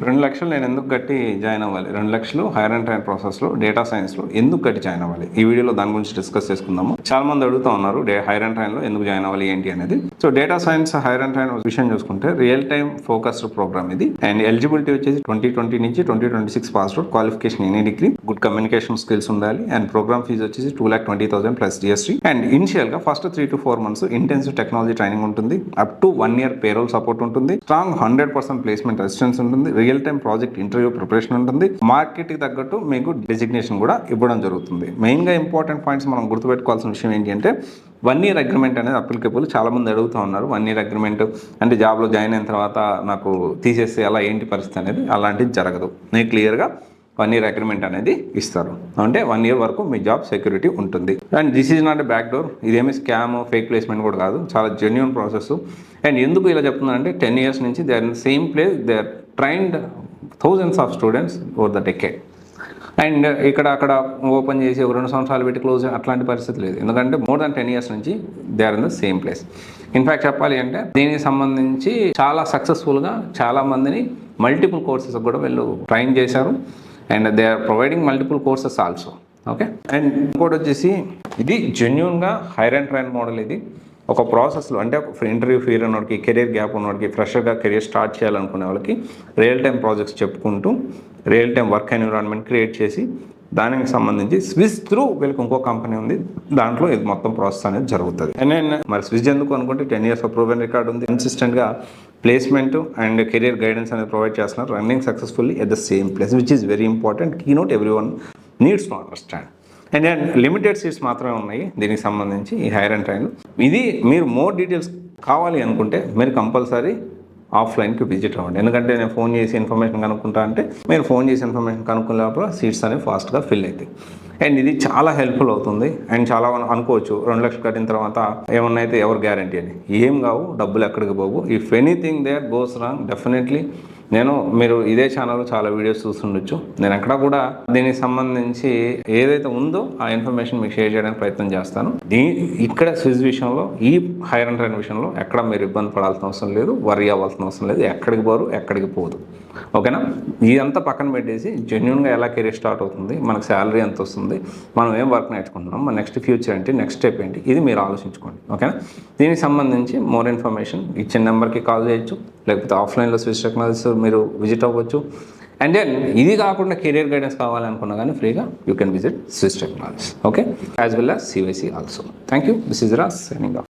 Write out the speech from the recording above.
2,00,000 నేను ఎందుకు కట్టి జాయిన్ అవ్వాలి? 2,00,000 హైర్ అండ్ ట్రైన్ ప్రాసెస్లో డేటా సైన్స్లో ఎందుకు కట్టి జాయిన్ అవ్వాలి? ఈ వీడియోలో దాని గురించి డిస్కస్ చేసుకుందాము. చాలా మంది అడుగుతూ ఉన్నారు హైర్ అండ్ ట్రైన్లో ఎందుకు జాయిన్ అవ్వాలి ఏంటి అనేది. So data science hire and train విషయం చూసుకుంటే రియల్ టైమ్ ఫోకస్డ్ ప్రోగ్రామ్ ఇది. అండ్ ఎలిజిబిలిటీ వచ్చేసి 2020 నుంచి 2026 pass out, qualification any degree, good communication skills ఉండాలి. అండ్ ప్రోగ్రామ్ ఫీజు వచ్చేసి 2,20,000 ప్లస్ జిఎస్టీ. అండ్ ఇనిషియల్ గా first 3 to 4 months intensive technology training ఉంటుంది. Up to 1 year payroll support ఉంటుంది. Strong 100% placement assistance ఉంటుంది. Real time project interview preparation ఉంటుంది. Market కి తగ్గట్టు మీకు డెసిగ్నేషన్ కూడా ఇవ్వడం జరుగుతుంది. మెయిన్ గా ఇంపార్టెంట్ పాయింట్స్ మనం గుర్తుపెట్టుకోవాల్సిన విషయం ఏంటి అంటే 1 year అగ్రిమెంట్ అనేది అప్లికబుల్. చాలా మంది అడుగుతూ ఉన్నారు 1 year అగ్రిమెంట్ అంటే జాబ్లో జాయిన్ అయిన తర్వాత నాకు తీసేస్తే అలా ఏంటి పరిస్థితి అనేది. అలాంటిది జరగదు. నేను క్లియర్గా 1 year అగ్రిమెంట్ అనేది ఇస్తారు. అంటే 1 year వరకు మీ జాబ్ సెక్యూరిటీ ఉంటుంది. And this is not a back door. ఇదేమి స్కామ్ ఫేక్ ప్లేస్మెంట్ కూడా కాదు. చాలా జెన్యూన్ ప్రాసెస్. అండ్ ఎందుకు ఇలా చెప్తున్నానంటే 10 years నుంచి they are in same place, they are trained thousands of students over the decade. And ఇక్కడ అక్కడ ఓపెన్ చేసి ఒక 2 సంవత్సరాలు పెట్టి క్లోజ్ అట్లాంటి పరిస్థితి లేదు. ఎందుకంటే మోర్ దాన్ 10 years నుంచి they are in the same place. In fact చెప్పాలి అంటే దీనికి సంబంధించి చాలా సక్సెస్ఫుల్గా చాలా మందిని మల్టిపుల్ కోర్సెస్ కూడా వీళ్ళు ట్రైన్ చేశారు. And they are providing multiple courses also. Okay. And ఇంకోటి వచ్చేసి ఇది జెన్యూన్గా హైర్ అండ్ ట్రైన్ మోడల్. ఇది ఒక ప్రాసెస్లో అంటే ఒక ఇంటర్వ్యూ ఫీర్ ఉన్నవాడికి, కెరీర్ గ్యాప్ ఉన్నవాడికి, ఫ్రెషర్గా కెరీర్ స్టార్ట్ చేయాలనుకునే వాళ్ళకి రియల్ టైం ప్రాజెక్ట్స్ చెప్పుకుంటూ real time work environment create చేసి దానికి సంబంధించి స్విస్ త్రూ వీళ్ళకి ఇంకో కంపెనీ ఉంది, దాంట్లో ఇది మొత్తం ప్రాసెస్ అనేది జరుగుతుంది. అండ్ నేను మరి స్విస్ ఎందుకు అనుకుంటే 10 years ఆఫ్ ప్రూవెన్ రికార్డ్ ఉంది. కన్సిస్టెంట్గా ప్లేస్మెంట్ అండ్ కెరీర్ గైడెన్స్ అనేది ప్రొవైడ్ చేస్తున్నారు. Running successfully at the same place, which is very important. Keynote every one needs to understand. And limited seats మాత్రమే ఉన్నాయి దీనికి సంబంధించి ఈ హైర్ అండ్ ట్రైన్. ఇది మీరు మోర్ డీటెయిల్స్ కావాలి అనుకుంటే మీరు కంపల్సరీ ఆఫ్లైన్కి విజిట్ అవ్వండి. ఎందుకంటే నేను ఫోన్ చేసి ఇన్ఫర్మేషన్ కనుక్కుంటా అంటే మీరు ఫోన్ చేసి ఇన్ఫర్మేషన్ కనుక్కునే లోపల సీట్స్ అనేవి ఫాస్ట్గా ఫిల్ అవుతాయి. అండ్ ఇది చాలా హెల్ప్ఫుల్ అవుతుంది. అండ్ చాలా అనుకోవచ్చు 2,00,000 కట్టిన తర్వాత ఏమన్నా అయితే ఎవరు గ్యారంటీ అని. ఏం కావు, డబ్బులు ఎక్కడికి పోవు. If anything there goes wrong definitely మీరు ఇదే ఛానల్లో చాలా వీడియోస్ చూస్తుండొచ్చు. నేను ఎక్కడ కూడా దీనికి సంబంధించి ఏదైతే ఉందో ఆ ఇన్ఫర్మేషన్ మీకు షేర్ చేయడానికి ప్రయత్నం చేస్తాను. ఇక్కడ స్విస్ విషయంలో, ఈ హైర్ అండ్ ట్రైన్ విషయంలో ఎక్కడ మీరు ఇబ్బంది పడాల్సిన అవసరం లేదు, వరీ అవ్వాల్సిన అవసరం లేదు. ఎక్కడికి పోరు, ఎక్కడికి పోదు. ఓకేనా. ఇదంతా పక్కన పెట్టేసి జెన్యూన్గా ఎలా కెరీర్ స్టార్ట్ అవుతుంది, మనకు శాలరీ ఎంత వస్తుంది, మనం ఏం వర్క్ నేర్చుకుంటున్నాం, మన నెక్స్ట్ ఫ్యూచర్ ఏంటి, నెక్స్ట్ స్టెప్ ఏంటి, ఇది మీరు ఆలోచించుకోండి. ఓకేనా. దీనికి సంబంధించి మోర్ ఇన్ఫర్మేషన్ ఇచ్చిన నెంబర్కి కాల్ చేయొచ్చు, లేకపోతే ఆఫ్లైన్లో స్విస్ టెక్నాలజీస్ మీరు విజిట్ అవ్వచ్చు. అండ్ దెన్ ఇది కాకుండా కెరీర్ గైడెన్స్ కావాలనుకున్నా కానీ ఫ్రీగా you can visit Swiss technologies. Okay. As well as CYC also. Thank you. This is Raj signing off.